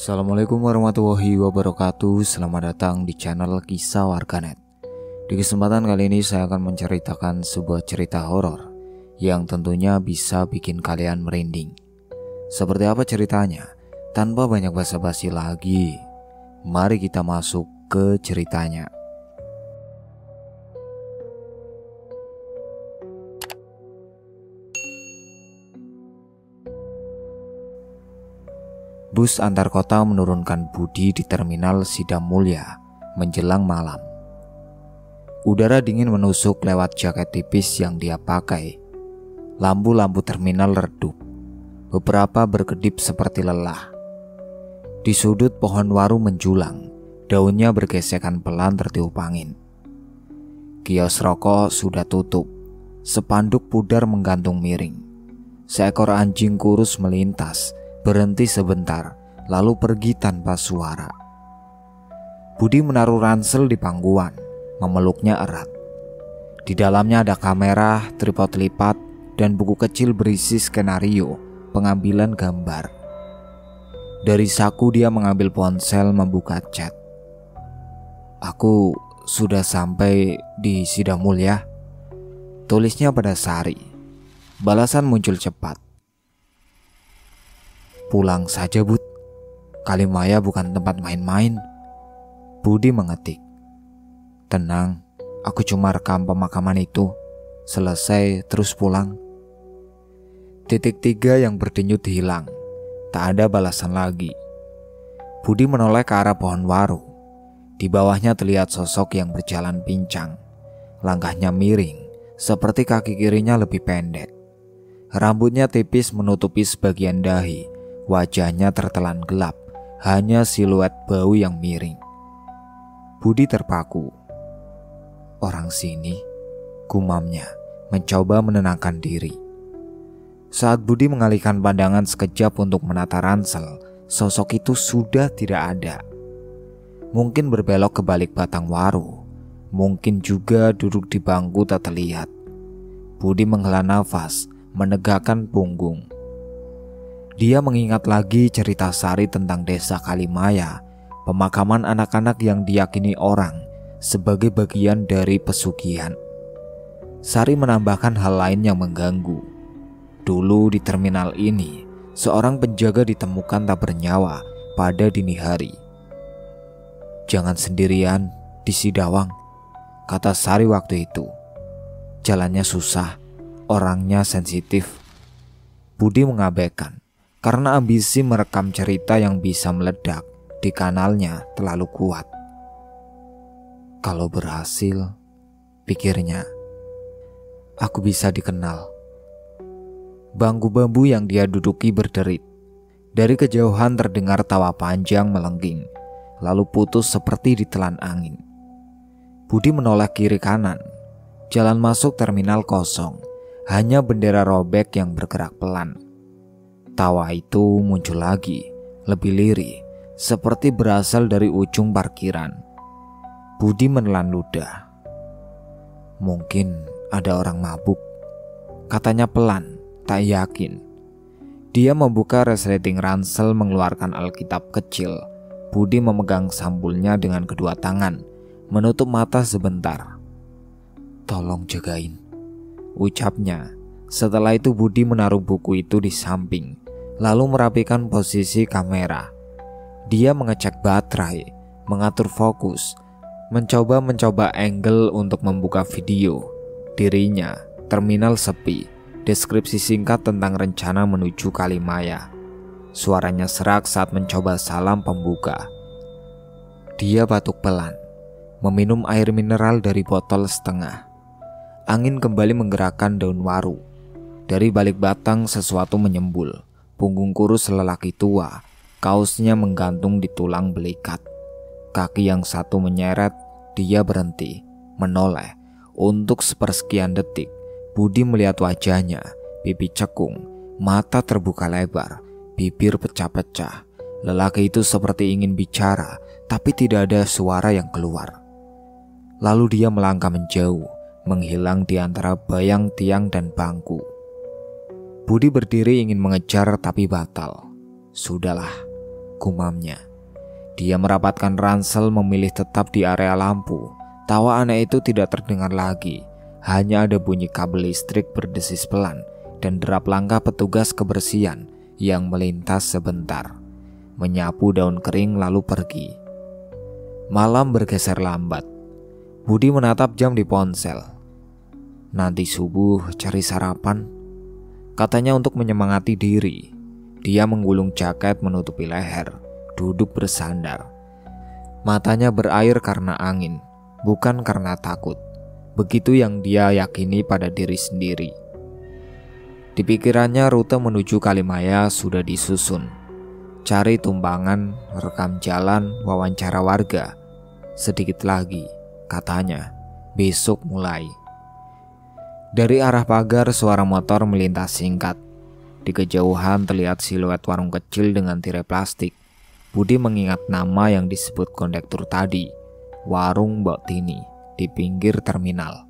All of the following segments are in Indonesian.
Assalamualaikum warahmatullahi wabarakatuh. Selamat datang di channel Kisah Warganet. Di kesempatan kali ini saya akan menceritakan sebuah cerita horor yang tentunya bisa bikin kalian merinding. Seperti apa ceritanya? Tanpa banyak basa-basi lagi, mari kita masuk ke ceritanya. Bus antar kota menurunkan Budi di terminal Sidamulya menjelang malam. Udara dingin menusuk lewat jaket tipis yang dia pakai. Lampu-lampu terminal redup. Beberapa berkedip seperti lelah. Di sudut pohon waru menjulang, daunnya bergesekan pelan tertiup angin. Kios rokok sudah tutup. Spanduk pudar menggantung miring. Seekor anjing kurus melintas, berhenti sebentar, lalu pergi tanpa suara. Budi menaruh ransel di pangkuan, memeluknya erat. Di dalamnya ada kamera, tripod lipat, dan buku kecil berisi skenario pengambilan gambar. Dari saku dia mengambil ponsel, membuka chat. "Aku sudah sampai di Sidamulya," tulisnya pada Sari. Balasan muncul cepat. "Pulang saja, Bud. Kalimaya bukan tempat main-main." Budi mengetik. "Tenang, aku cuma rekam pemakaman itu. Selesai terus pulang." Titik 3 yang berdenyut hilang. Tak ada balasan lagi. Budi menoleh ke arah pohon waru. Di bawahnya terlihat sosok yang berjalan pincang. Langkahnya miring, seperti kaki kirinya lebih pendek. Rambutnya tipis menutupi sebagian dahi. Wajahnya tertelan gelap, hanya siluet bau yang miring. Budi terpaku. "Orang sini," gumamnya, mencoba menenangkan diri. Saat Budi mengalihkan pandangan sekejap untuk menata ransel, sosok itu sudah tidak ada. Mungkin berbelok ke balik batang waru, mungkin juga duduk di bangku tak terlihat. Budi menghela nafas, menegakkan punggung. Dia mengingat lagi cerita Sari tentang desa Kalimaya, pemakaman anak-anak yang diyakini orang sebagai bagian dari pesugihan. Sari menambahkan hal lain yang mengganggu. Dulu di terminal ini, seorang penjaga ditemukan tak bernyawa pada dini hari. "Jangan sendirian di Sidawang," kata Sari waktu itu. "Jalannya susah, orangnya sensitif." Budi mengabaikan. Karena ambisi merekam cerita yang bisa meledak di kanalnya terlalu kuat. "Kalau berhasil," pikirnya, "aku bisa dikenal." Bangku bambu yang dia duduki berderit. Dari kejauhan terdengar tawa panjang melengging, lalu putus seperti ditelan angin. Budi menoleh kiri kanan. Jalan masuk terminal kosong, hanya bendera robek yang bergerak pelan. Tawa itu muncul lagi, lebih lirih, seperti berasal dari ujung parkiran. Budi menelan ludah. "Mungkin ada orang mabuk," katanya pelan, tak yakin. Dia membuka resleting ransel, mengeluarkan Alkitab kecil. Budi memegang sampulnya dengan kedua tangan, menutup mata sebentar. "Tolong jagain," ucapnya. Setelah itu Budi menaruh buku itu di samping, lalu merapikan posisi kamera. Dia mengecek baterai, mengatur fokus, mencoba angle untuk membuka video. Dirinya, terminal sepi, deskripsi singkat tentang rencana menuju Kalimaya. Suaranya serak saat mencoba salam pembuka. Dia batuk pelan, meminum air mineral dari botol setengah. Angin kembali menggerakkan daun waru. Dari balik batang sesuatu menyembul. Punggung kurus lelaki tua, kaosnya menggantung di tulang belikat. Kaki yang satu menyeret, dia berhenti, menoleh. Untuk sepersekian detik, Budi melihat wajahnya, pipi cekung, mata terbuka lebar, bibir pecah-pecah. Lelaki itu seperti ingin bicara, tapi tidak ada suara yang keluar. Lalu dia melangkah menjauh, menghilang di antara bayang tiang dan bangku. Budi berdiri ingin mengejar tapi batal. Sudahlah, gumamnya. Dia merapatkan ransel memilih tetap di area lampu. Tawa aneh itu tidak terdengar lagi. Hanya ada bunyi kabel listrik berdesis pelan dan derap langkah petugas kebersihan yang melintas sebentar, menyapu daun kering lalu pergi. Malam bergeser lambat. Budi menatap jam di ponsel. Nanti subuh cari sarapan, katanya untuk menyemangati diri. Dia menggulung jaket menutupi leher, duduk bersandar. Matanya berair karena angin, bukan karena takut. Begitu yang dia yakini pada diri sendiri. Di pikirannya rute menuju Kalimaya sudah disusun. Cari tumbangan, rekam jalan, wawancara warga. Sedikit lagi, katanya, besok mulai. Dari arah pagar suara motor melintas singkat. Di kejauhan terlihat siluet warung kecil dengan tirai plastik. Budi mengingat nama yang disebut kondektur tadi, warung Mbok Tini di pinggir terminal.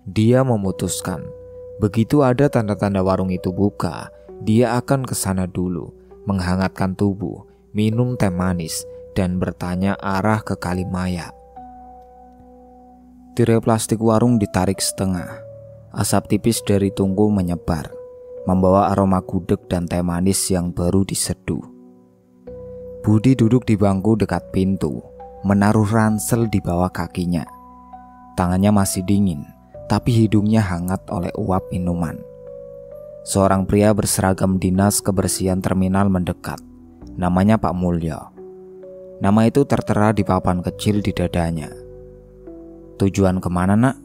Dia memutuskan, begitu ada tanda-tanda warung itu buka, dia akan ke sana dulu, menghangatkan tubuh, minum teh manis, dan bertanya arah ke Kalimaya. Tirai plastik warung ditarik setengah. Asap tipis dari tungku menyebar, membawa aroma gudeg dan teh manis yang baru diseduh. Budi duduk di bangku dekat pintu, menaruh ransel di bawah kakinya. Tangannya masih dingin, tapi hidungnya hangat oleh uap minuman. Seorang pria berseragam dinas kebersihan terminal mendekat. Namanya Pak Mulyo. Nama itu tertera di papan kecil di dadanya. "Tujuan kemana, nak?"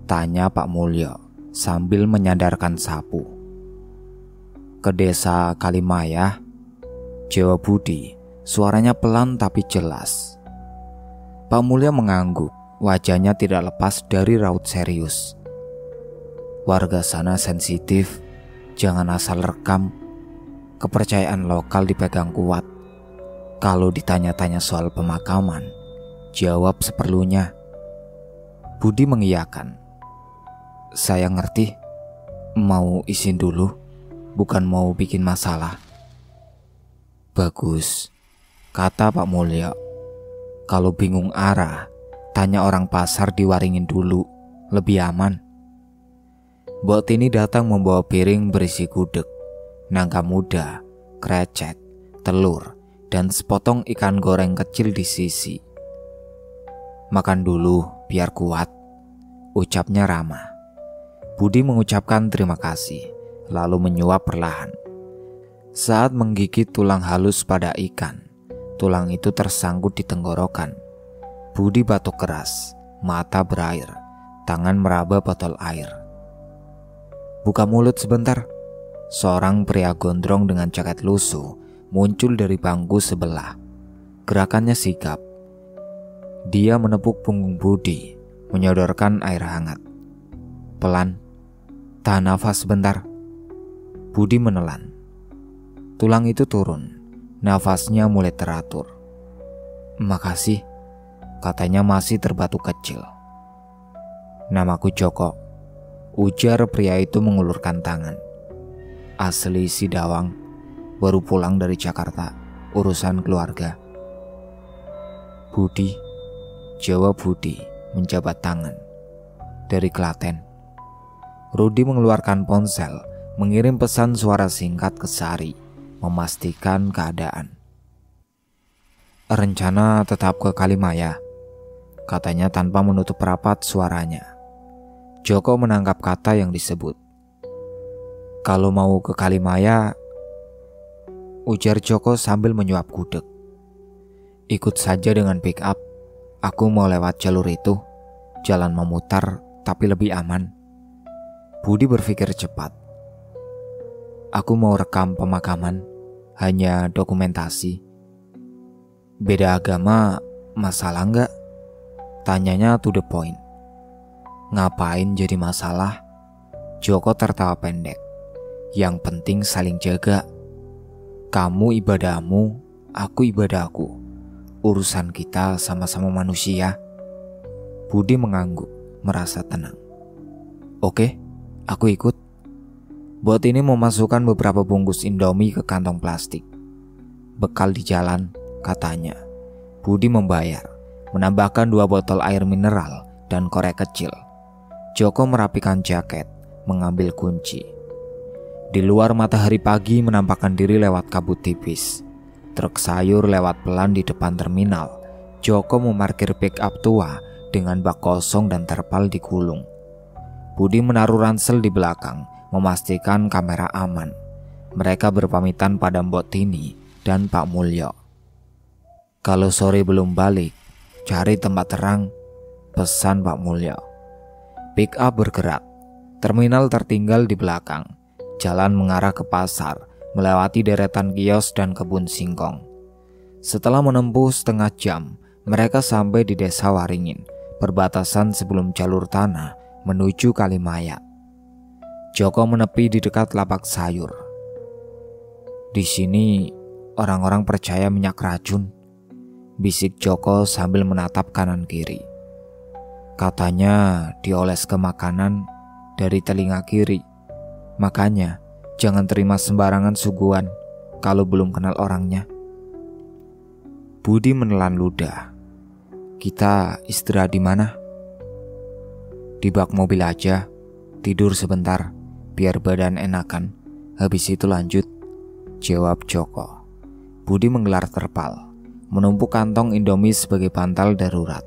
tanya Pak Mulyo sambil menyandarkan sapu. "Ke desa Kalimaya," jawab Budi. Suaranya pelan tapi jelas. Pak Mulyo mengangguk. Wajahnya tidak lepas dari raut serius. "Warga sana sensitif, jangan asal rekam. Kepercayaan lokal dipegang kuat. Kalau ditanya-tanya soal pemakaman, jawab seperlunya." Budi mengiyakan. "Saya ngerti. Mau izin dulu, bukan mau bikin masalah." "Bagus," kata Pak Mulyo. "Kalau bingung arah, tanya orang pasar di Waringin dulu, lebih aman." Mbok Tini datang membawa piring berisi gudeg, nangka muda, krecek, telur, dan sepotong ikan goreng kecil di sisi. "Makan dulu biar kuat," ucapnya ramah. Budi mengucapkan terima kasih, lalu menyuap perlahan. Saat menggigit tulang halus pada ikan, tulang itu tersangkut di tenggorokan. Budi batuk keras, mata berair, tangan meraba botol air. "Buka mulut sebentar." Seorang pria gondrong dengan jaket lusuh muncul dari bangku sebelah. Gerakannya sigap. Dia menepuk punggung Budi, menyodorkan air hangat. "Pelan, tahan nafas sebentar." Budi menelan. Tulang itu turun, nafasnya mulai teratur. "Makasih," katanya masih terbatuk kecil. "Namaku Joko," ujar pria itu mengulurkan tangan. "Asli Sidawang, baru pulang dari Jakarta, urusan keluarga." "Budi," jawab Budi menjabat tangan. "Dari Klaten." Rudi mengeluarkan ponsel, mengirim pesan suara singkat ke Sari, memastikan keadaan. "Rencana tetap ke Kalimaya," katanya tanpa menutup rapat suaranya. Joko menangkap kata yang disebut. "Kalau mau ke Kalimaya," ujar Joko sambil menyuap gudeg, "ikut saja dengan pick up. Aku mau lewat jalur itu, jalan memutar tapi lebih aman." Budi berpikir cepat. "Aku mau rekam pemakaman, hanya dokumentasi." "Beda agama, masalah nggak?" tanyanya to the point. "Ngapain jadi masalah?" Joko tertawa pendek. "Yang penting saling jaga. Kamu ibadahmu, aku ibadahku. Urusan kita sama-sama manusia." Budi mengangguk, merasa tenang. "Oke, aku ikut." Buat ini memasukkan beberapa bungkus Indomie ke kantong plastik. bekal di jalan, katanya. Budi membayar, menambahkan 2 botol air mineral dan korek kecil. Joko merapikan jaket, mengambil kunci. Di luar matahari pagi menampakkan diri lewat kabut tipis. Truk sayur lewat pelan di depan terminal. Joko memarkir pick up tua dengan bak kosong dan terpal digulung. Budi menaruh ransel di belakang, memastikan kamera aman. Mereka berpamitan pada Mbok Tini dan Pak Mulyo. Kalau sore belum balik, cari tempat terang, pesan Pak Mulyo. Pick up bergerak. Terminal tertinggal di belakang. Jalan mengarah ke pasar, melewati deretan kios dan kebun singkong. Setelah menempuh setengah jam, mereka sampai di Desa Waringin, perbatasan sebelum jalur tanah menuju Kalimaya. Joko menepi di dekat lapak sayur. Di sini orang-orang percaya minyak racun, bisik Joko sambil menatap kanan kiri. Katanya dioles ke makanan dari telinga kiri. Makanya jangan terima sembarangan suguhan kalau belum kenal orangnya. Budi menelan ludah. Kita istirahat di mana? Di bak mobil aja, tidur sebentar, biar badan enakan. Habis itu lanjut, jawab Joko. Budi menggelar terpal, menumpuk kantong Indomie sebagai bantal darurat.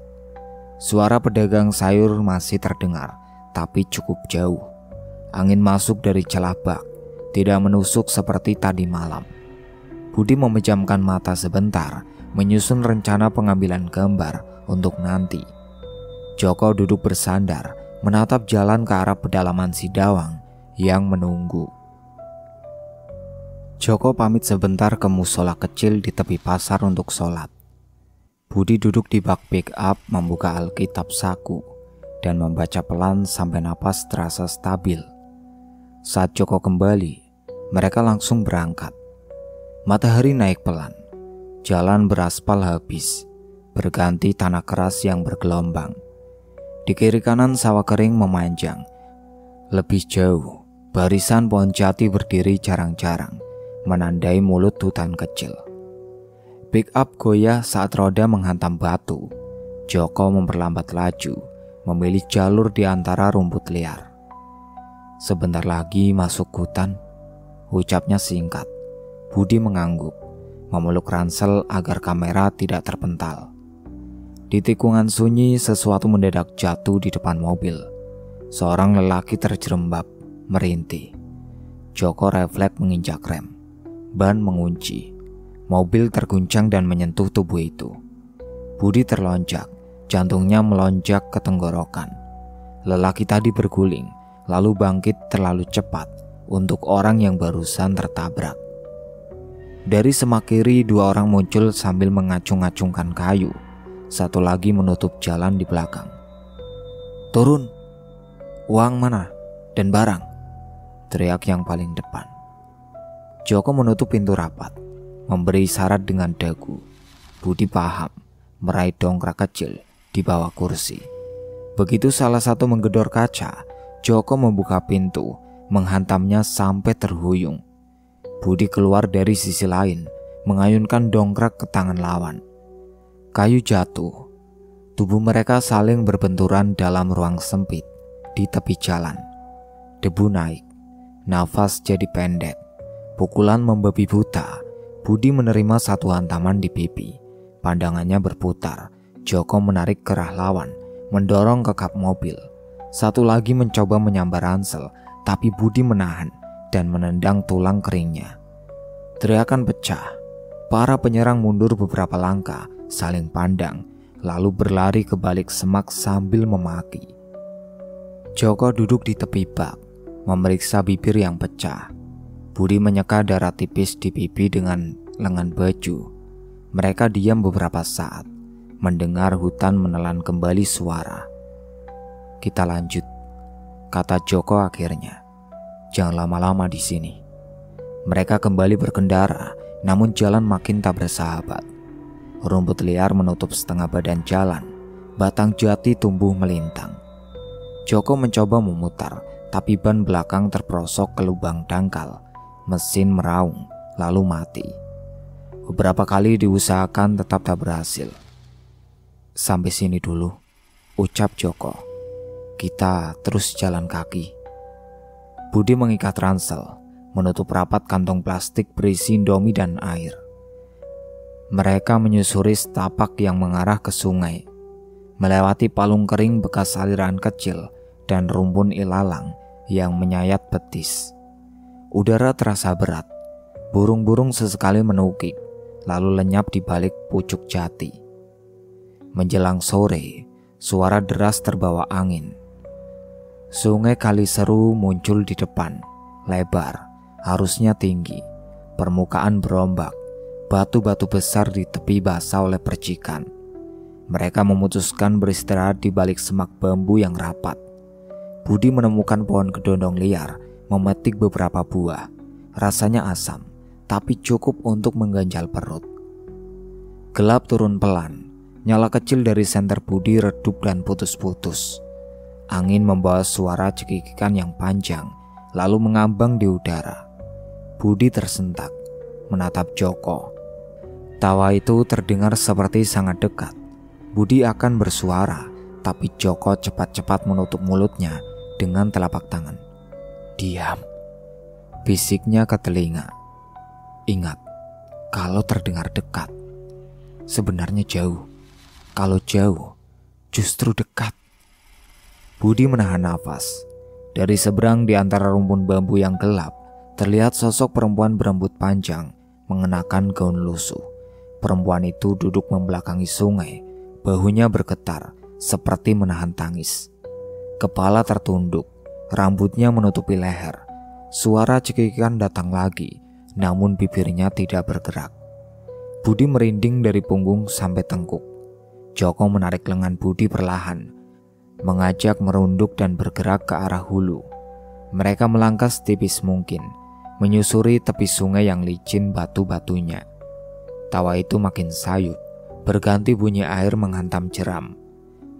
Suara pedagang sayur masih terdengar, tapi cukup jauh. Angin masuk dari celah bak, tidak menusuk seperti tadi malam. Budi memejamkan mata sebentar, menyusun rencana pengambilan gambar untuk nanti. Joko duduk bersandar, menatap jalan ke arah pedalaman Sidawang yang menunggu. Joko pamit sebentar ke musola kecil di tepi pasar untuk sholat. Budi duduk di bak pick up, membuka Alkitab saku dan membaca pelan sampai napas terasa stabil. Saat Joko kembali, mereka langsung berangkat. Matahari naik pelan. Jalan beraspal habis, berganti tanah keras yang bergelombang. Di kiri kanan sawah kering memanjang. Lebih jauh, barisan pohon jati berdiri jarang-jarang, menandai mulut hutan kecil. Pick up goyah saat roda menghantam batu. Joko memperlambat laju, memilih jalur di antara rumput liar. Sebentar lagi masuk hutan, ucapnya singkat. Budi mengangguk, memeluk ransel agar kamera tidak terpental. Di tikungan sunyi, sesuatu mendadak jatuh di depan mobil. Seorang lelaki terjerembab, merintih. Joko refleks menginjak rem. Ban mengunci. Mobil terguncang dan menyentuh tubuh itu. Budi terlonjak, jantungnya melonjak ke tenggorokan. Lelaki tadi berguling, lalu bangkit terlalu cepat untuk orang yang barusan tertabrak. Dari semak kiri 2 orang muncul sambil mengacung-acungkan kayu. Satu lagi menutup jalan di belakang. "Turun! Uang mana? Dan barang?" teriak yang paling depan. Joko menutup pintu rapat, memberi isyarat dengan dagu. Budi paham, meraih dongkrak kecil di bawah kursi. Begitu salah satu menggedor kaca, Joko membuka pintu, menghantamnya sampai terhuyung. Budi keluar dari sisi lain, mengayunkan dongkrak ke tangan lawan. Kayu jatuh. Tubuh mereka saling berbenturan dalam ruang sempit di tepi jalan. Debu naik, nafas jadi pendek. Pukulan membabi buta. Budi menerima satu hantaman di pipi. Pandangannya berputar. Joko menarik kerah lawan, mendorong ke kap mobil. Satu lagi mencoba menyambar ransel, tapi Budi menahan dan menendang tulang keringnya. Teriakan pecah. Para penyerang mundur beberapa langkah, saling pandang, lalu berlari ke balik semak sambil memaki. Joko duduk di tepi bak, memeriksa bibir yang pecah. Budi menyeka darah tipis di pipi dengan lengan baju. Mereka diam beberapa saat, mendengar hutan menelan kembali suara. "Kita lanjut," kata Joko akhirnya. "Jangan lama-lama di sini." Mereka kembali berkendara, namun jalan makin tak bersahabat. Rumput liar menutup setengah badan jalan. Batang jati tumbuh melintang. Joko mencoba memutar, tapi ban belakang terperosok ke lubang dangkal. Mesin meraung, lalu mati. Beberapa kali diusahakan tetap tak berhasil. Sampai sini dulu, ucap Joko. Kita terus jalan kaki. Budi mengikat ransel, menutup rapat kantong plastik berisi indomie dan air. Mereka menyusuri setapak yang mengarah ke sungai, melewati palung kering bekas aliran kecil dan rumpun ilalang yang menyayat betis. Udara terasa berat. Burung-burung sesekali menukik, lalu lenyap di balik pucuk jati. Menjelang sore, suara deras terbawa angin. Sungai Kaliseru muncul di depan, lebar, arusnya tinggi, permukaan berombak, batu-batu besar di tepi basah oleh percikan. Mereka memutuskan beristirahat di balik semak bambu yang rapat. Budi menemukan pohon kedondong liar, memetik beberapa buah. Rasanya asam, tapi cukup untuk mengganjal perut. Gelap turun pelan. Nyala kecil dari senter Budi redup dan putus-putus. Angin membawa suara cekikikan yang panjang, lalu mengambang di udara. Budi tersentak, menatap Joko. Tawa itu terdengar seperti sangat dekat. Budi akan bersuara, tapi Joko cepat-cepat menutup mulutnya dengan telapak tangan. Diam, bisiknya ke telinga. Ingat, kalau terdengar dekat, sebenarnya jauh. Kalau jauh, justru dekat. Budi menahan nafas. Dari seberang di antara rumpun bambu yang gelap, terlihat sosok perempuan berambut panjang mengenakan gaun lusuh. Perempuan itu duduk membelakangi sungai, bahunya bergetar seperti menahan tangis. Kepala tertunduk, rambutnya menutupi leher. Suara cekikikan datang lagi, namun bibirnya tidak bergerak. Budi merinding dari punggung sampai tengkuk. Joko menarik lengan Budi perlahan, mengajak merunduk dan bergerak ke arah hulu. Mereka melangkah setipis mungkin, menyusuri tepi sungai yang licin batu-batunya. Tawa itu makin sayup, berganti bunyi air menghantam jeram.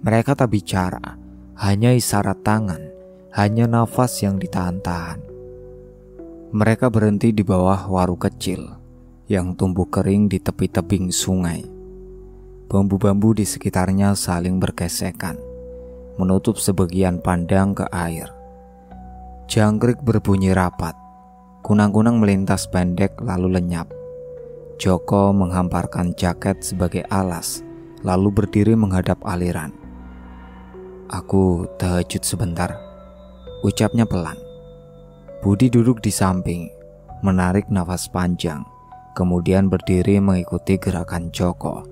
Mereka tak bicara, hanya isyarat tangan, hanya nafas yang ditahan-tahan. Mereka berhenti di bawah waru kecil yang tumbuh kering di tepi tebing sungai. Bambu-bambu di sekitarnya saling bergesekan, menutup sebagian pandang ke air. Jangkrik berbunyi rapat, kunang-kunang melintas pendek lalu lenyap. Joko menghamparkan jaket sebagai alas, lalu berdiri menghadap aliran. Aku tahajud sebentar, ucapnya pelan. Budi duduk di samping, menarik nafas panjang, kemudian berdiri mengikuti gerakan Joko,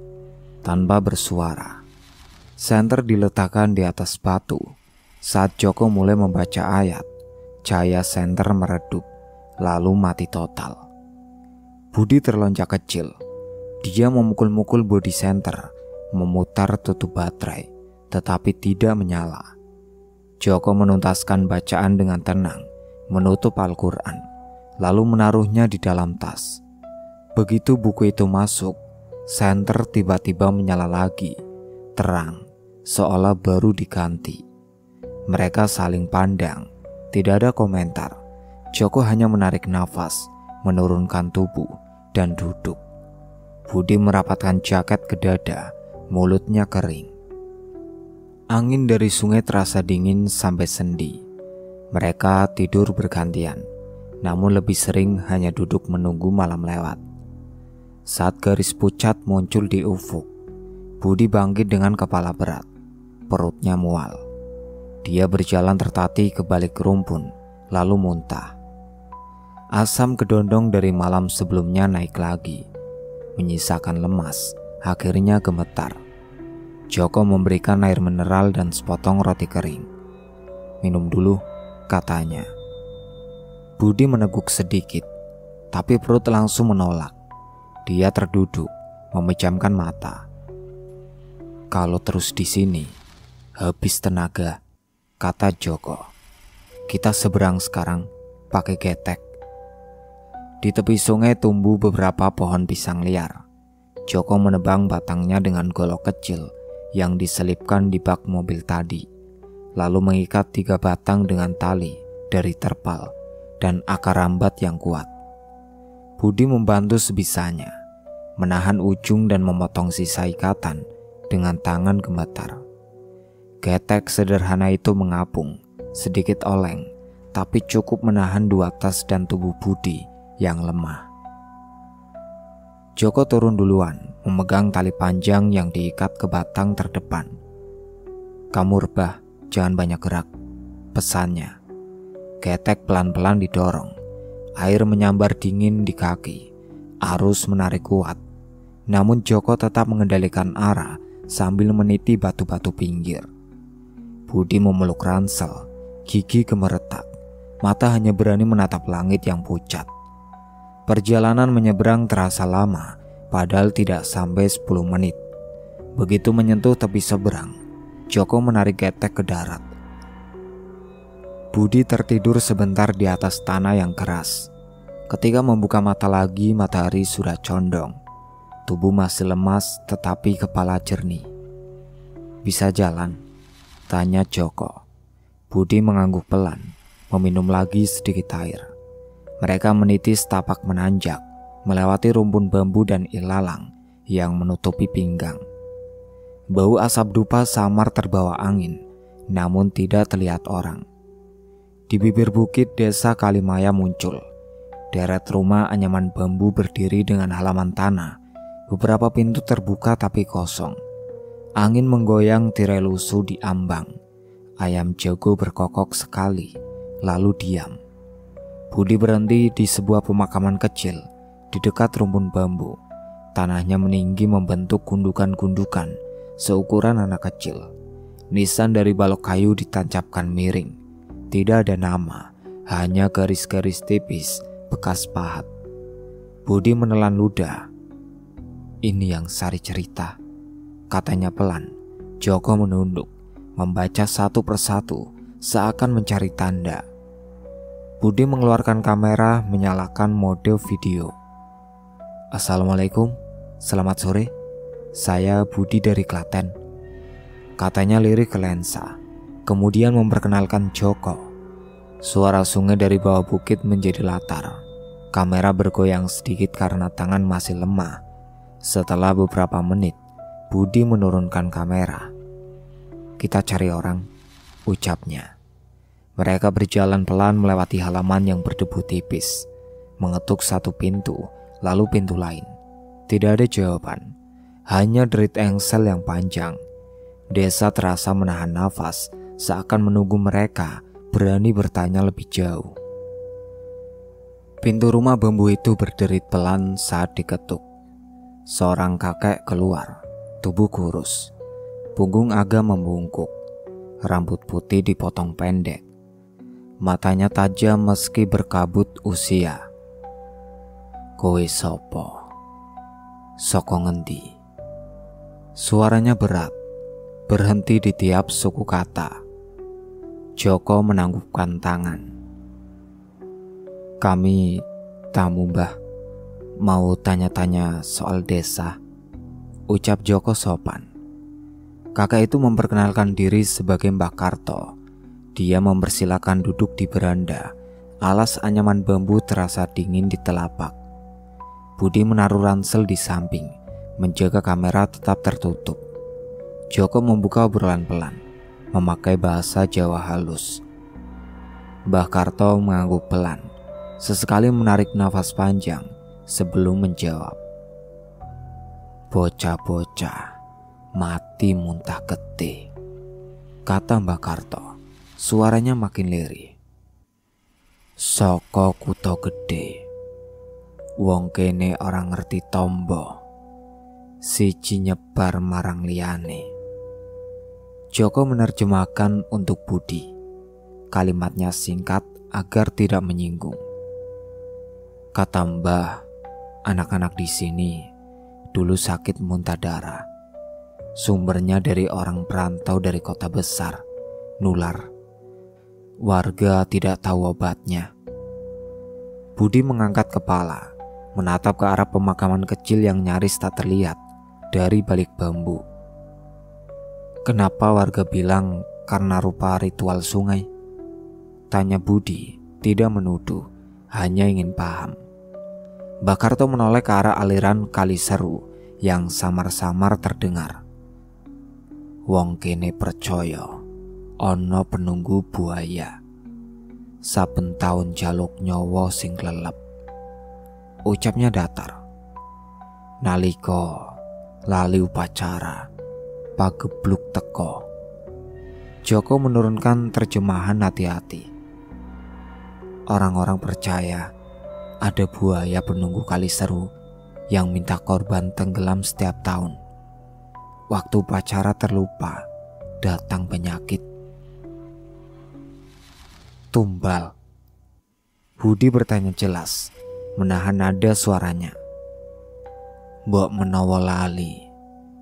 tanpa bersuara. Senter diletakkan di atas batu. Saat Joko mulai membaca ayat, cahaya senter meredup, lalu mati total. Budi terlonjak kecil. Dia memukul-mukul bodi senter, memutar tutup baterai, tetapi tidak menyala. Joko menuntaskan bacaan dengan tenang, menutup Al-Quran, lalu menaruhnya di dalam tas. Begitu buku itu masuk, senter tiba-tiba menyala lagi, terang, seolah baru diganti. Mereka saling pandang, tidak ada komentar. Joko hanya menarik nafas, menurunkan tubuh, dan duduk. Budi merapatkan jaket ke dada, mulutnya kering. Angin dari sungai terasa dingin sampai sendi. Mereka tidur bergantian, namun lebih sering hanya duduk menunggu malam lewat. Saat garis pucat muncul di ufuk, Budi bangkit dengan kepala berat, perutnya mual. Dia berjalan tertatih ke balik rumpun, lalu muntah. Asam kedondong dari malam sebelumnya naik lagi, menyisakan lemas, akhirnya gemetar. Joko memberikan air mineral dan sepotong roti kering. Minum dulu, katanya. Budi meneguk sedikit, tapi perut langsung menolak. Dia terduduk, memejamkan mata. Kalau terus di sini, habis tenaga, kata Joko. Kita seberang sekarang, pakai getek. Di tepi sungai tumbuh beberapa pohon pisang liar. Joko menebang batangnya dengan golok kecil yang diselipkan di bak mobil tadi, lalu mengikat 3 batang dengan tali dari terpal dan akar rambat yang kuat. Budi membantu sebisanya. menahan ujung dan memotong sisa ikatan dengan tangan gemetar. Ketek sederhana itu mengapung, sedikit oleng, tapi cukup menahan dua tas dan tubuh Budi yang lemah. Joko turun duluan, memegang tali panjang yang diikat ke batang terdepan. "Kamu rebah, jangan banyak gerak," pesannya. Ketek pelan-pelan didorong. Air menyambar dingin di kaki. Arus menarik kuat. Namun Joko tetap mengendalikan arah sambil meniti batu-batu pinggir. Budi memeluk ransel, gigi gemeretak. Mata hanya berani menatap langit yang pucat. Perjalanan menyeberang terasa lama, padahal tidak sampai 10 menit. Begitu menyentuh tepi seberang, Joko menarik Ketek ke darat. Budi tertidur sebentar di atas tanah yang keras. Ketika membuka mata lagi, matahari sudah condong. Tubuh masih lemas tetapi kepala jernih. "Bisa jalan?" tanya Joko. Budi mengangguk pelan, meminum lagi sedikit air. Mereka meniti setapak menanjak, melewati rumpun bambu dan ilalang yang menutupi pinggang. Bau asap dupa samar terbawa angin, namun tidak terlihat orang. Di bibir bukit desa Kalimaya muncul. Deret rumah anyaman bambu berdiri dengan halaman tanah. Beberapa pintu terbuka tapi kosong. Angin menggoyang tirai lusuh di ambang. Ayam jago berkokok sekali, lalu diam. Budi berhenti di sebuah pemakaman kecil di dekat rumpun bambu. Tanahnya meninggi membentuk gundukan-gundukan seukuran anak kecil. Nisan dari balok kayu ditancapkan miring. Tidak ada nama, hanya garis-garis tipis bekas pahat. Budi menelan ludah. "Ini yang Sari cerita," katanya pelan. Joko menunduk, membaca satu persatu seakan mencari tanda. Budi mengeluarkan kamera, menyalakan mode video. "Assalamualaikum, selamat sore. Saya Budi dari Klaten," katanya lirik ke lensa. Kemudian memperkenalkan Joko. Suara sungai dari bawah bukit menjadi latar. Kamera bergoyang sedikit karena tangan masih lemah. Setelah beberapa menit, Budi menurunkan kamera. "Kita cari orang," ucapnya. Mereka berjalan pelan melewati halaman yang berdebu tipis, mengetuk satu pintu, lalu pintu lain. Tidak ada jawaban, hanya derit engsel yang panjang. Desa terasa menahan nafas, seakan menunggu mereka berani bertanya lebih jauh. Pintu rumah bambu itu berderit pelan saat diketuk. Seorang kakek keluar, tubuh kurus, punggung agak membungkuk, rambut putih dipotong pendek. Matanya tajam meski berkabut usia. "Kowe sopo? Soko ngendi?" Suaranya berat, berhenti di tiap suku kata. Joko menanggukkan tangan. "Kami tamu Mbah, mau tanya-tanya soal desa," ucap Joko sopan. Kakak itu memperkenalkan diri sebagai Mbah Karto. Dia mempersilakan duduk di beranda. Alas anyaman bambu terasa dingin di telapak. Budi menaruh ransel di samping, menjaga kamera tetap tertutup. Joko membuka obrolan pelan, memakai bahasa Jawa halus. Mbah Karto mengangguk pelan, sesekali menarik nafas panjang sebelum menjawab. "Bocah-bocah mati muntah getih," kata Mbah Karto. Suaranya makin lirih. "Saka kutha gedhe, wong kene orang ngerti tombo, siji nyebar marang liyane." Joko menerjemahkan untuk Budi. Kalimatnya singkat agar tidak menyinggung. "Kata Mbah, anak-anak di sini dulu sakit muntah darah. Sumbernya dari orang perantau dari kota besar, nular. Warga tidak tahu obatnya." Budi mengangkat kepala, menatap ke arah pemakaman kecil yang nyaris tak terlihat dari balik bambu. "Kenapa warga bilang karena rupa ritual sungai?" tanya Budi, tidak menuduh, hanya ingin paham. Bakarto menoleh ke arah aliran kali seru yang samar-samar terdengar. Wong kene percaya ana penunggu buaya. Saben taun jaluk nyawa sing klelep. Ucapnya datar. Nalika lali upacara pagebluk teko. Joko menurunkan terjemahan hati-hati. Orang-orang percaya ada buaya penunggu kali seru yang minta korban tenggelam setiap tahun. Waktu upacara terlupa, datang penyakit. Tumbal. Budi bertanya jelas, menahan nada suaranya. Mbok menawa lali,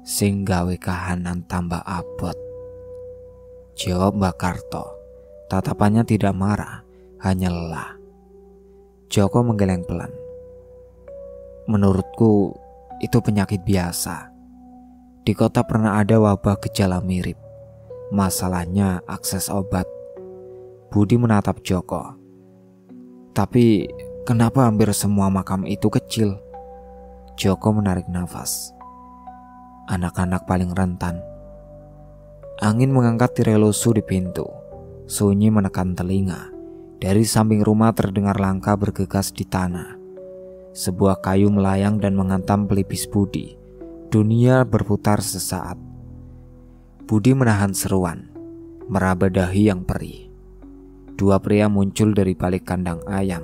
sing gawe kahanan tambah abot. Jawab Bakarto. Tatapannya tidak marah, hanya lelah. Joko menggeleng pelan. Menurutku itu penyakit biasa. Di kota pernah ada wabah gejala mirip. Masalahnya akses obat. Budi menatap Joko. Tapi kenapa hampir semua makam itu kecil? Joko menarik nafas. Anak-anak paling rentan. Angin mengangkat tirai losu di pintu. Sunyi menekan telinga. Dari samping rumah terdengar langkah bergegas di tanah. Sebuah kayu melayang dan menghantam pelipis Budi. Dunia berputar sesaat. Budi menahan seruan, meraba dahi yang perih. Dua pria muncul dari balik kandang ayam,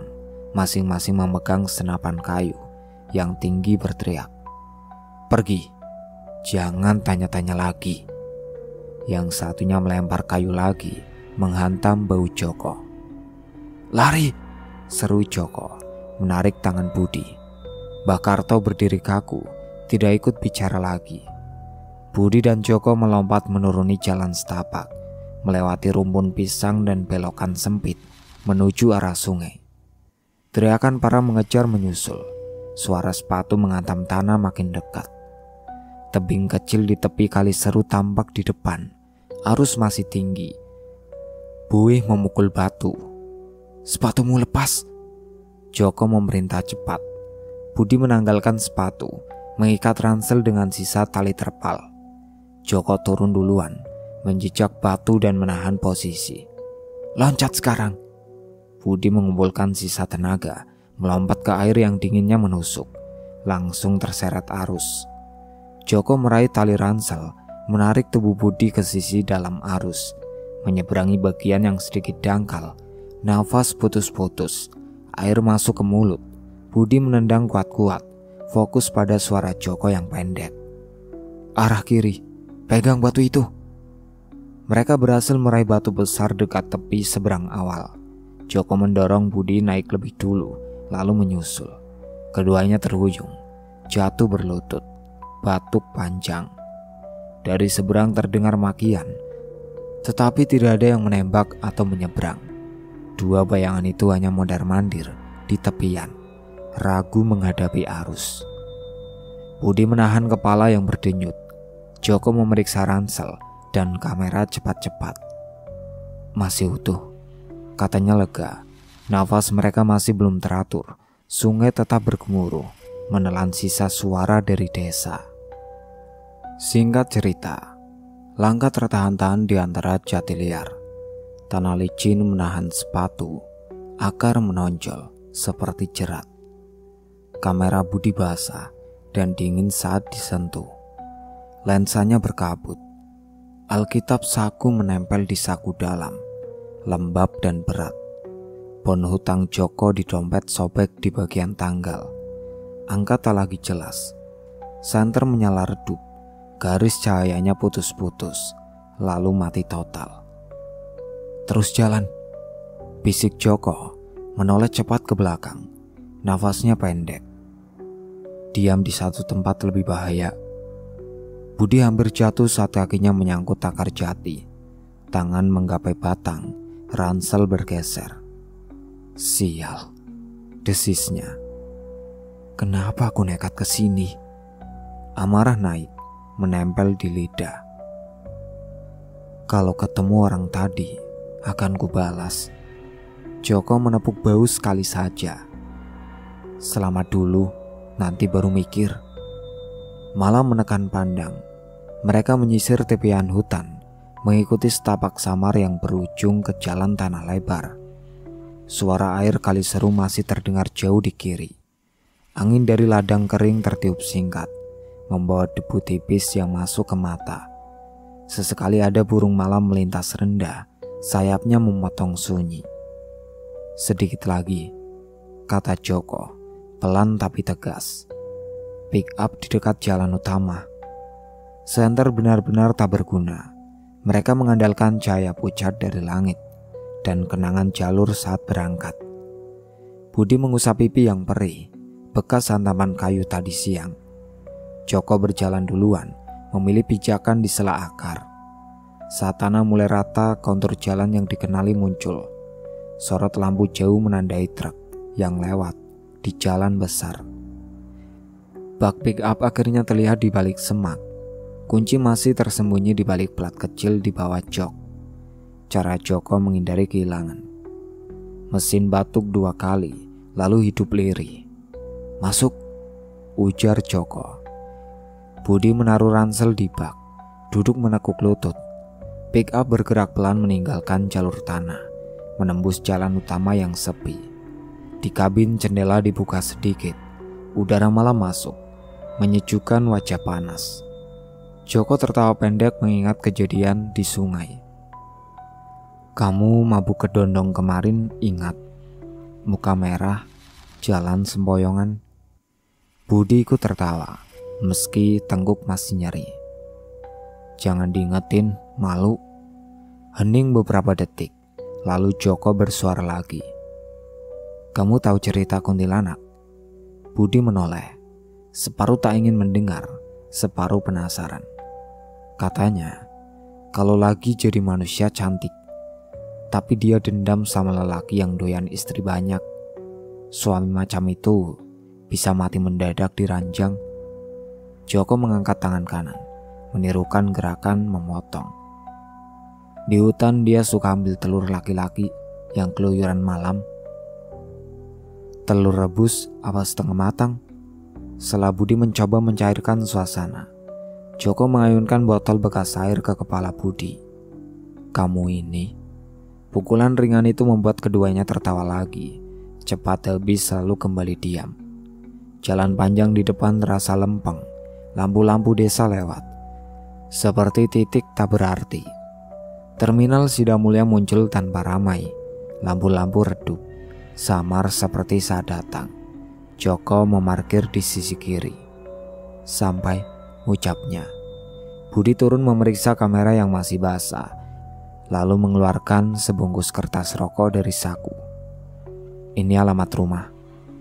masing-masing memegang senapan kayu yang tinggi berteriak. Pergi, jangan tanya-tanya lagi. Yang satunya melempar kayu lagi, menghantam bahu Joko. Lari, seru Joko, menarik tangan Budi. Bakarto berdiri kaku, tidak ikut bicara lagi. Budi dan Joko melompat menuruni jalan setapak, melewati rumpun pisang dan belokan sempit, menuju arah sungai. Teriakan para mengejar menyusul. Suara sepatu menghantam tanah makin dekat. Tebing kecil di tepi kali seru tampak di depan. Arus masih tinggi. Buih memukul batu. Sepatumu lepas. Joko memerintah cepat. Budi menanggalkan sepatu, mengikat ransel dengan sisa tali terpal. Joko turun duluan, menjejak batu dan menahan posisi. Loncat sekarang. Budi mengumpulkan sisa tenaga, melompat ke air yang dinginnya menusuk. Langsung terseret arus. Joko meraih tali ransel, menarik tubuh Budi ke sisi dalam arus. Menyeberangi bagian yang sedikit dangkal. Nafas putus-putus. Air masuk ke mulut. Budi menendang kuat-kuat, fokus pada suara Joko yang pendek. Arah kiri, pegang batu itu. Mereka berhasil meraih batu besar dekat tepi seberang awal. Joko mendorong Budi naik lebih dulu, lalu menyusul. Keduanya terhuyung, jatuh berlutut, batuk panjang. Dari seberang terdengar makian, tetapi tidak ada yang menembak atau menyeberang. Dua bayangan itu hanya mondar-mandir di tepian, ragu menghadapi arus. Budi menahan kepala yang berdenyut. Joko memeriksa ransel dan kamera cepat-cepat. Masih utuh, katanya lega. Nafas mereka masih belum teratur. Sungai tetap bergemuruh, menelan sisa suara dari desa. Singkat cerita, langkah tertahan-tahan di antara jati liar. Tanah licin menahan sepatu, akar menonjol seperti jerat. Kamera Budi basah dan dingin saat disentuh. Lensanya berkabut. Alkitab saku menempel di saku dalam, lembab dan berat. Bon hutang Joko di dompet sobek di bagian tanggal. Angka tak lagi jelas. Senter menyala redup. Garis cahayanya putus-putus, lalu mati total. Terus jalan, bisik Joko, menoleh cepat ke belakang. Nafasnya pendek. Diam di satu tempat lebih bahaya. Budi hampir jatuh saat kakinya menyangkut akar jati. Tangan menggapai batang, ransel bergeser. Sial, desisnya. Kenapa aku nekat ke sini? Amarah naik, menempel di lidah. Kalau ketemu orang tadi, akan kubalas. Joko menepuk bahu sekali saja. Selamat dulu, nanti baru mikir. Malam menekan pandang. Mereka menyisir tepian hutan, mengikuti setapak samar yang berujung ke jalan tanah lebar. Suara air kali seru masih terdengar jauh di kiri. Angin dari ladang kering tertiup singkat, membawa debu tipis yang masuk ke mata. Sesekali ada burung malam melintas rendah, sayapnya memotong sunyi. Sedikit lagi, kata Joko, pelan tapi tegas. Pick up di dekat jalan utama. Senter benar-benar tak berguna. Mereka mengandalkan cahaya pucat dari langit dan kenangan jalur saat berangkat. Budi mengusap pipi yang perih, bekas hantaman kayu tadi siang. Joko berjalan duluan, memilih pijakan di sela akar. Saat tanah mulai rata, kontur jalan yang dikenali muncul. Sorot lampu jauh menandai truk yang lewat di jalan besar. Bak pick up akhirnya terlihat di balik semak. Kunci masih tersembunyi di balik plat kecil di bawah jok. Cara Joko menghindari kehilangan. Mesin batuk 2 kali, lalu hidup lirih. Masuk, ujar Joko. Budi menaruh ransel di bak, duduk menekuk lutut. Pick up bergerak pelan meninggalkan jalur tanah, menembus jalan utama yang sepi. Di kabin jendela dibuka sedikit, udara malam masuk, menyejukkan wajah panas. Joko tertawa pendek mengingat kejadian di sungai. Kamu mabuk kedondong kemarin, ingat? Muka merah, jalan sempoyongan. Budi ikut tertawa, meski tengguk masih nyeri. Jangan diingetin, malu. Hening beberapa detik, lalu Joko bersuara lagi. Kamu tahu cerita kuntilanak? Budi menoleh, separuh tak ingin mendengar, separuh penasaran. Katanya, kalau lagi jadi manusia cantik, tapi dia dendam sama lelaki yang doyan istri banyak. Suami macam itu bisa mati mendadak di ranjang. Joko mengangkat tangan kanan, menirukan gerakan memotong. Di hutan dia suka ambil telur laki-laki yang keluyuran malam. Telur rebus apa setengah matang? Setelah Budi mencoba mencairkan suasana, Joko mengayunkan botol bekas air ke kepala Budi. Kamu ini. Pukulan ringan itu membuat keduanya tertawa lagi. Cepat habis lalu kembali diam. Jalan panjang di depan terasa lempeng. Lampu-lampu desa lewat, seperti titik tak berarti. Terminal Sidamulya muncul tanpa ramai. Lampu-lampu redup, samar seperti saat datang. Joko memarkir di sisi kiri. Sampai, ucapnya. Budi turun memeriksa kamera yang masih basah, lalu mengeluarkan sebungkus kertas rokok dari saku. Ini alamat rumah.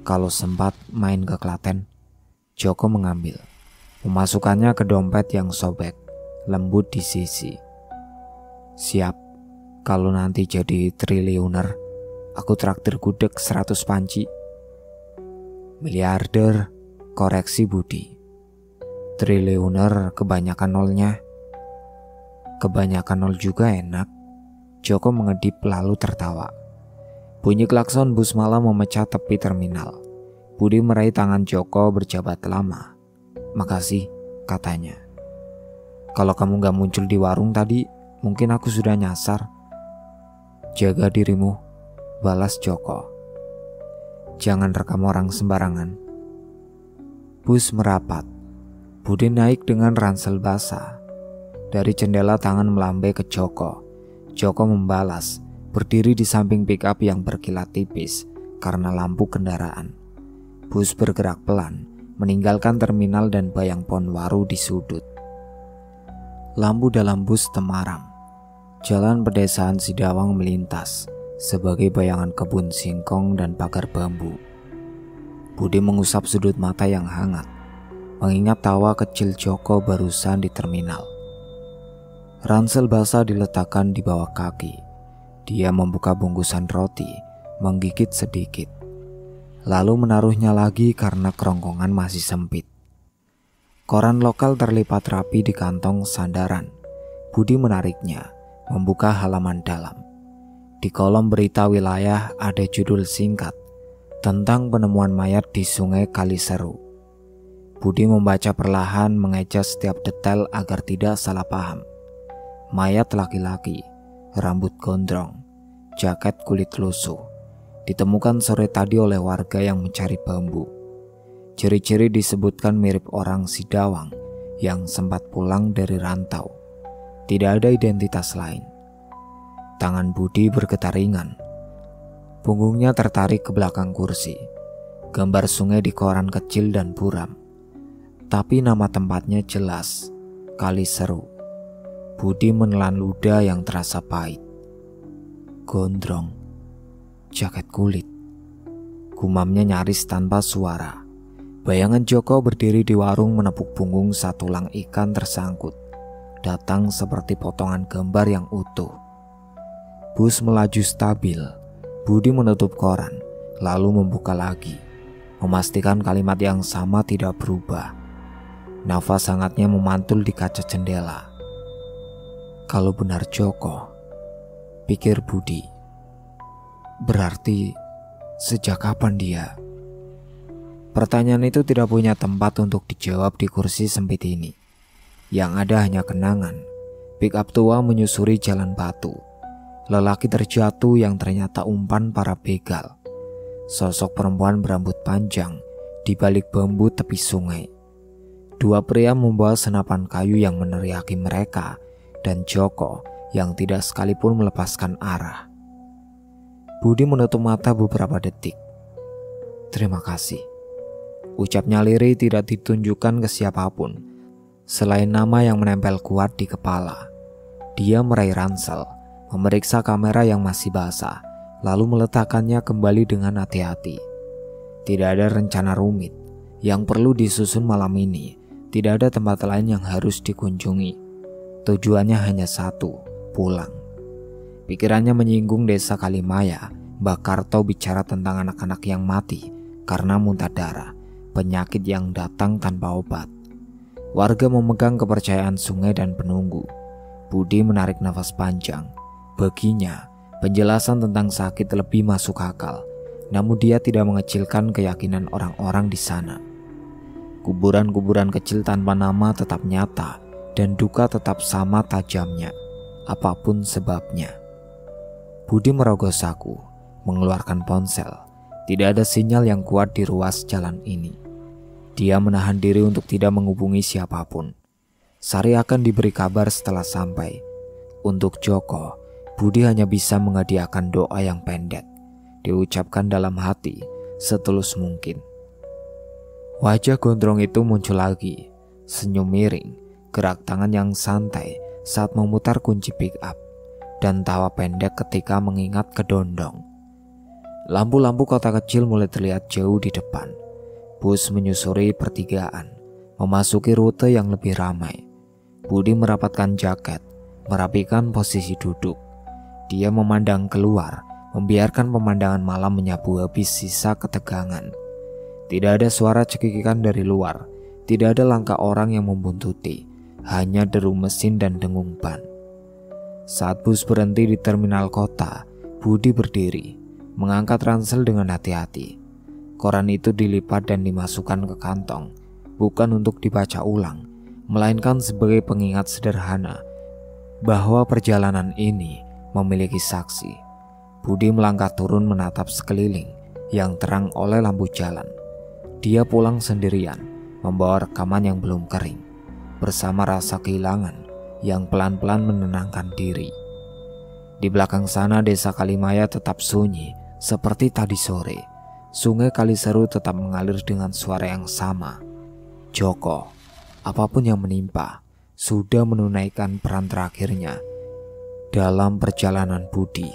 Kalau sempat main ke Klaten. Joko mengambil, memasukkannya ke dompet yang sobek, lembut di sisi. Siap, kalau nanti jadi triliuner, aku traktir gudeg 100 panci. Miliarder, koreksi Budi. Triliuner kebanyakan nolnya. Kebanyakan nol juga enak. Joko mengedip lalu tertawa. Bunyi klakson bus malam memecah tepi terminal. Budi meraih tangan Joko berjabat lama. Makasih, katanya. Kalau kamu gak muncul di warung tadi, mungkin aku sudah nyasar. Jaga dirimu, balas Joko. Jangan rekam orang sembarangan. Bus merapat. Budi naik dengan ransel basah. Dari jendela tangan melambai ke Joko. Joko membalas, berdiri di samping pick up yang berkilat tipis karena lampu kendaraan. Bus bergerak pelan, meninggalkan terminal dan bayang Ponwaru di sudut. Lampu dalam bus temaram. Jalan pedesaan Sidawang melintas sebagai bayangan kebun singkong dan pagar bambu. Budi mengusap sudut mata yang hangat, mengingat tawa kecil Joko barusan di terminal. Ransel basah diletakkan di bawah kaki. Dia membuka bungkusan roti, menggigit sedikit, lalu menaruhnya lagi karena kerongkongan masih sempit. Koran lokal terlipat rapi di kantong sandaran. Budi menariknya, membuka halaman dalam. Di kolom berita wilayah ada judul singkat, tentang penemuan mayat di Sungai Kaliseru. Budi membaca perlahan, mengeja setiap detail agar tidak salah paham. Mayat laki-laki, rambut gondrong, jaket kulit lusuh, ditemukan sore tadi oleh warga yang mencari bambu. Ciri-ciri disebutkan mirip orang Sidawang yang sempat pulang dari rantau. Tidak ada identitas lain. Tangan Budi bergetar ringan. Punggungnya tertarik ke belakang kursi. Gambar sungai di koran kecil dan buram. Tapi nama tempatnya jelas, Kaliseru. Budi menelan ludah yang terasa pahit. Gondrong, jaket kulit. Gumamnya nyaris tanpa suara. Bayangan Joko berdiri di warung menepuk punggung saat tulang ikan tersangkut. Datang seperti potongan gambar yang utuh. Bus melaju stabil. Budi menutup koran, lalu membuka lagi, memastikan kalimat yang sama tidak berubah. Nafas hangatnya memantul di kaca jendela. Kalau benar Joko, pikir Budi, berarti sejak kapan dia? Pertanyaan itu tidak punya tempat untuk dijawab di kursi sempit ini. Yang ada hanya kenangan. Pick up tua menyusuri jalan batu. Lelaki terjatuh yang ternyata umpan para begal. Sosok perempuan berambut panjang di balik bambu tepi sungai. Dua pria membawa senapan kayu yang meneriaki mereka, dan Joko yang tidak sekalipun melepaskan arah. Budi menutup mata beberapa detik. Terima kasih. Ucapnya lirih tidak ditunjukkan ke siapapun selain nama yang menempel kuat di kepala. Dia meraih ransel, memeriksa kamera yang masih basah, lalu meletakkannya kembali dengan hati-hati. Tidak ada rencana rumit yang perlu disusun malam ini. Tidak ada tempat lain yang harus dikunjungi. Tujuannya hanya satu, pulang. Pikirannya menyinggung desa Kalimaya. Mbak Karto bicara tentang anak-anak yang mati karena muntah darah, penyakit yang datang tanpa obat. Warga memegang kepercayaan sungai dan penunggu. Budi menarik nafas panjang. Baginya, penjelasan tentang sakit lebih masuk akal, namun dia tidak mengecilkan keyakinan orang-orang di sana. Kuburan-kuburan kecil tanpa nama tetap nyata, dan duka tetap sama tajamnya, apapun sebabnya. Budi merogoh saku, mengeluarkan ponsel. Tidak ada sinyal yang kuat di ruas jalan ini. Dia menahan diri untuk tidak menghubungi siapapun. Sari akan diberi kabar setelah sampai. Untuk Joko, Budi hanya bisa menghadiahkan doa yang pendek, diucapkan dalam hati setulus mungkin. Wajah gondrong itu muncul lagi, senyum miring, gerak tangan yang santai saat memutar kunci pick up, dan tawa pendek ketika mengingat kedondong. Lampu-lampu kota kecil mulai terlihat jauh di depan. Bus menyusuri pertigaan, memasuki rute yang lebih ramai. Budi merapatkan jaket, merapikan posisi duduk. Dia memandang keluar, membiarkan pemandangan malam menyapu habis sisa ketegangan. Tidak ada suara cekikikan dari luar, tidak ada langkah orang yang membuntuti, hanya deru mesin dan dengung ban. Saat bus berhenti di terminal kota, Budi berdiri, mengangkat ransel dengan hati-hati. Koran itu dilipat dan dimasukkan ke kantong, bukan untuk dibaca ulang, melainkan sebagai pengingat sederhana bahwa perjalanan ini memiliki saksi. Budi melangkah turun menatap sekeliling yang terang oleh lampu jalan. Dia pulang sendirian, membawa rekaman yang belum kering, bersama rasa kehilangan yang pelan-pelan menenangkan diri. Di belakang sana desa Kalimaya tetap sunyi seperti tadi sore. Sungai Kaliseru tetap mengalir dengan suara yang sama. Joko, apapun yang menimpa, sudah menunaikan peran terakhirnya dalam perjalanan Budi.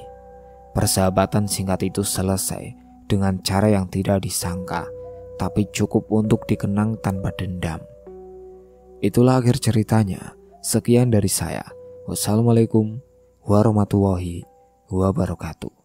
Persahabatan singkat itu selesai dengan cara yang tidak disangka, tapi cukup untuk dikenang tanpa dendam. Itulah akhir ceritanya. Sekian dari saya. Wassalamualaikum warahmatullahi wabarakatuh.